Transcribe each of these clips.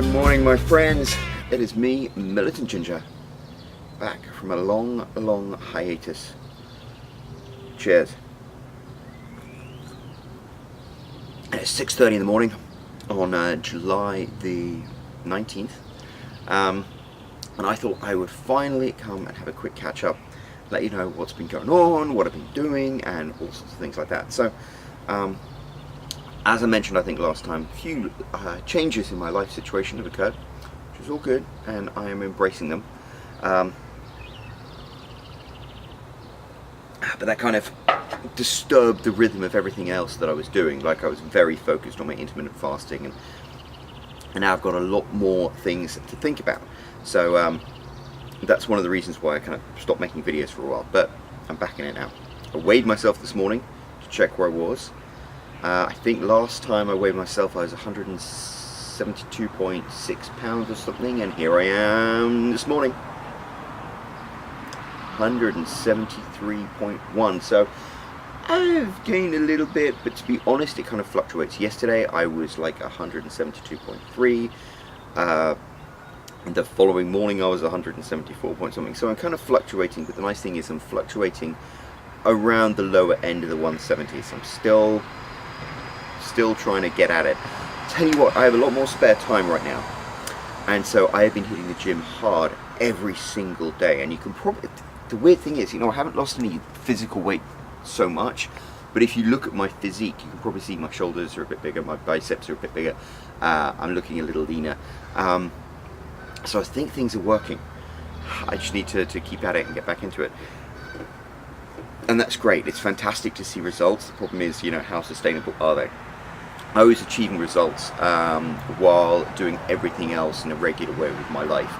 Good morning, my friends. It is me, Militant Ginger, back from a long hiatus. Cheers. And it's 6:30 in the morning on July the 19th, and I thought I would finally come and have a quick catch up, let you know what's been going on, what I've been doing, and all sorts of things like that. So, as I mentioned, I think last time, a few changes in my life situation have occurred, which is all good, and I am embracing them. But that kind of disturbed the rhythm of everything else that I was doing. Like, I was very focused on my intermittent fasting, and now I've got a lot more things to think about. So that's one of the reasons why I kind of stopped making videos for a while, but I'm back in it now. I weighed myself this morning to check where I was. I think last time I weighed myself I was 172.6 pounds or something, and here I am this morning, 173.1. So I've gained a little bit, but to be honest, it kind of fluctuates. Yesterday I was like 172.3. The following morning I was 174 point something. So I'm kind of fluctuating, but the nice thing is I'm fluctuating around the lower end of the 170s. I'm still trying to get at it. Tell you what, I have a lot more spare time right now, and so I have been hitting the gym hard every single day. And you can probably, the weird thing is, you know, I haven't lost any physical weight so much, but if you look at my physique, you can probably see my shoulders are a bit bigger, my biceps are a bit bigger, I'm looking a little leaner. So I think things are working. I just need to keep at it and get back into it. And that's great. It's fantastic to see results. The problem is, you know, how sustainable are they? I was achieving results while doing everything else in a regular way with my life.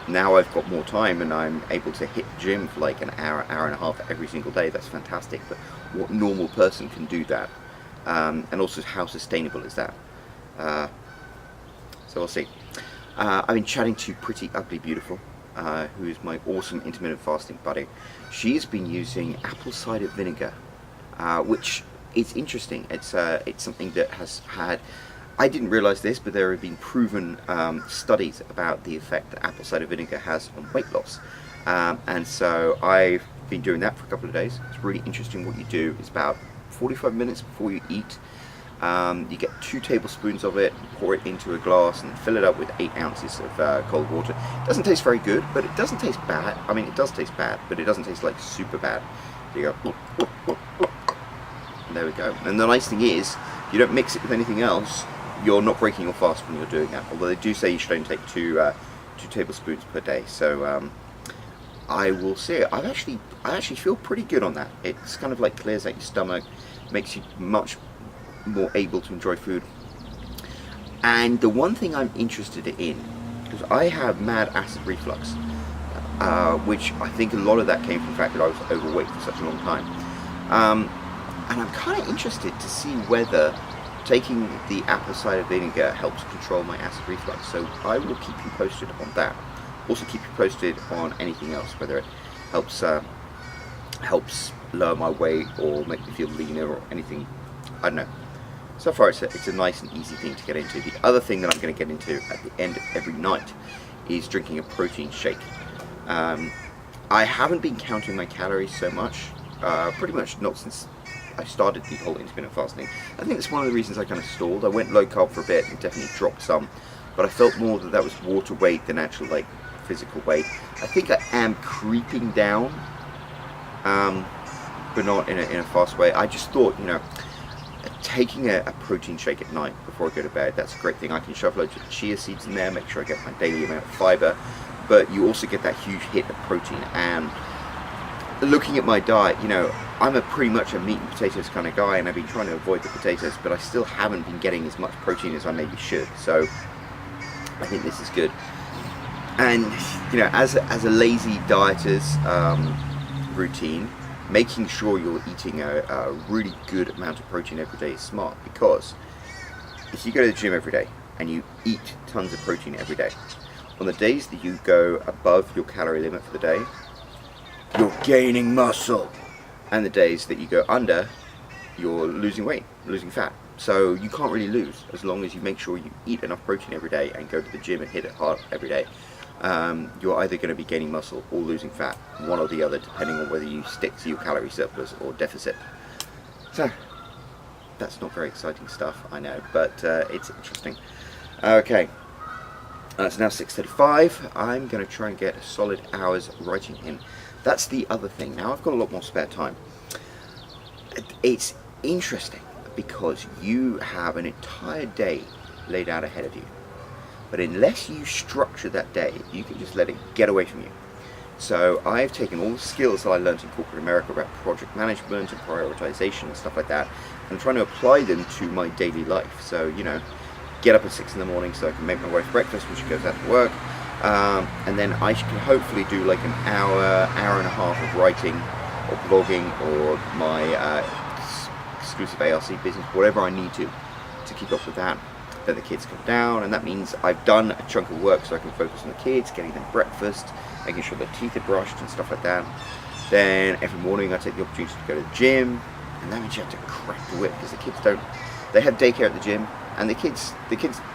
Now I've got more time and I'm able to hit the gym for like an hour and a half every single day. That's fantastic. But what normal person can do that? And also, how sustainable is that? So we'll see. I've been chatting to Pretty Ugly Beautiful, who is my awesome intermittent fasting buddy. She's been using apple cider vinegar, which is interesting. It's something that has had, I didn't realize this, but there have been proven studies about the effect that apple cider vinegar has on weight loss. And so I've been doing that for a couple of days. It's really interesting. What you do is about 45 minutes before you eat, you get 2 tablespoons of it, pour it into a glass, and fill it up with 8 ounces of cold water. It doesn't taste very good, but it doesn't taste bad. I mean, it does taste bad, but it doesn't taste like super bad. So you go, and there we go. And the nice thing is, you don't mix it with anything else. You're not breaking your fast when you're doing that. Although they do say you should only take 2 tablespoons per day. So I will see. I actually feel pretty good on that. It's kind of like clears out your stomach, makes you much more able to enjoy food. And the one thing I'm interested in, because I have mad acid reflux, which I think a lot of that came from the fact that I was overweight for such a long time, and I'm kind of interested to see whether taking the apple cider vinegar helps control my acid reflux. So I will keep you posted on that. Also keep you posted on anything else, whether it helps lower my weight or make me feel leaner or anything. I don't know. So far it's a nice and easy thing to get into. The other thing that I'm going to get into at the end of every night is drinking a protein shake. I haven't been counting my calories so much, pretty much not since I started the whole intermittent fasting. I think that's one of the reasons I kind of stalled. I went low carb for a bit and definitely dropped some, but I felt more that was water weight than actual like physical weight. I think I am creeping down, but not in a fast way. I just thought, you know, taking a protein shake at night before I go to bed, that's a great thing. I can shove loads of chia seeds in there, make sure I get my daily amount of fiber, but you also get that huge hit of protein. And looking at my diet, you know, I'm pretty much a meat and potatoes kind of guy, and I've been trying to avoid the potatoes, but I still haven't been getting as much protein as I maybe should. So I think this is good. And you know, as a lazy dieter's routine, making sure you're eating a really good amount of protein every day is smart, because if you go to the gym every day and you eat tons of protein every day, on the days that you go above your calorie limit for the day, you're gaining muscle, and the days that you go under, you're losing weight, losing fat. So you can't really lose as long as you make sure you eat enough protein every day and go to the gym and hit it hard every day. You're either going to be gaining muscle or losing fat, one or the other, depending on whether you stick to your calorie surplus or deficit. So that's not very exciting stuff, I know, but it's interesting. Okay, it's now 6:35. I'm going to try and get a solid hour's writing in. That's the other thing. Now I've got a lot more spare time. It's interesting because you have an entire day laid out ahead of you. But unless you structure that day, you can just let it get away from you. So I've taken all the skills that I learned in corporate America about project management and prioritization and stuff like that, and I'm trying to apply them to my daily life. So, you know, get up at 6 in the morning so I can make my wife breakfast when she goes out to work, and then I can hopefully do like an hour and a half of writing or blogging or my exclusive ARC business, whatever I need to keep up with that. Then the kids come down, and that means I've done a chunk of work so I can focus on the kids, getting them breakfast, making sure their teeth are brushed and stuff like that. Then every morning I take the opportunity to go to the gym, and that means you have to crack the whip because the kids don't, they have daycare at the gym, and the kids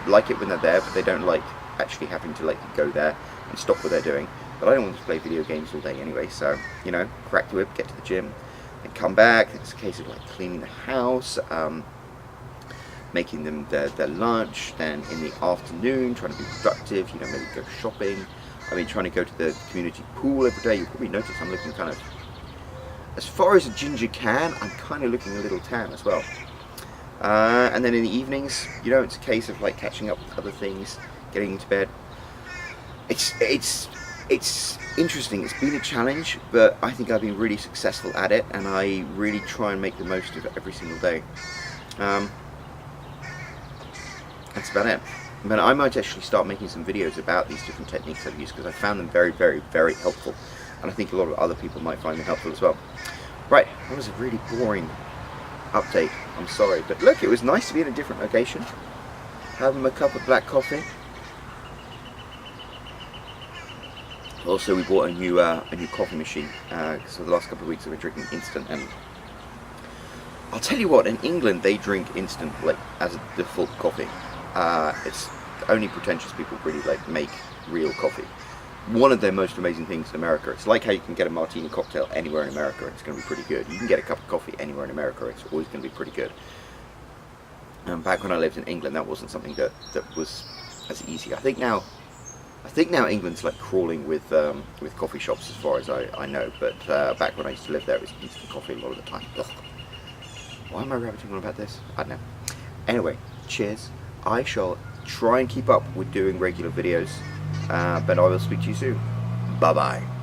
like it when they're there, but they don't like actually having to like go there and stop what they're doing. But I don't want to play video games all day anyway, so, you know, crack the whip, get to the gym, and come back. It's a case of like cleaning the house, making them their lunch, then in the afternoon trying to be productive, you know, maybe go shopping. I mean, trying to go to the community pool every day. You'll probably notice I'm looking kind of, as far as a ginger can, I'm kind of looking a little tan as well. And then in the evenings, you know, it's a case of like catching up with other things, getting into bed. It's interesting. It's been a challenge, but I think I've been really successful at it, and I really try and make the most of it every single day. That's about it. But I might actually start making some videos about these different techniques I've used, because I found them very, very, very helpful. And I think a lot of other people might find them helpful as well. Right, that was a really boring update. I'm sorry. But look, it was nice to be in a different location. Having a cup of black coffee. Also, we bought a new coffee machine. So the last couple of weeks I've been drinking instant, and I'll tell you what, in England they drink instant like as a default coffee. It's only pretentious people really like make real coffee. One of their most amazing things in America, it's like how you can get a martini cocktail anywhere in America, it's going to be pretty good. You can get a cup of coffee anywhere in America, it's always going to be pretty good. Back when I lived in England, that wasn't something that was as easy. I think now England's like crawling with coffee shops as far as I know, but back when I used to live there, it was instant coffee a lot of the time. Ugh. Why am I rabbiting on about this? I don't know. Anyway, cheers. I shall try and keep up with doing regular videos, but I will speak to you soon. Bye bye.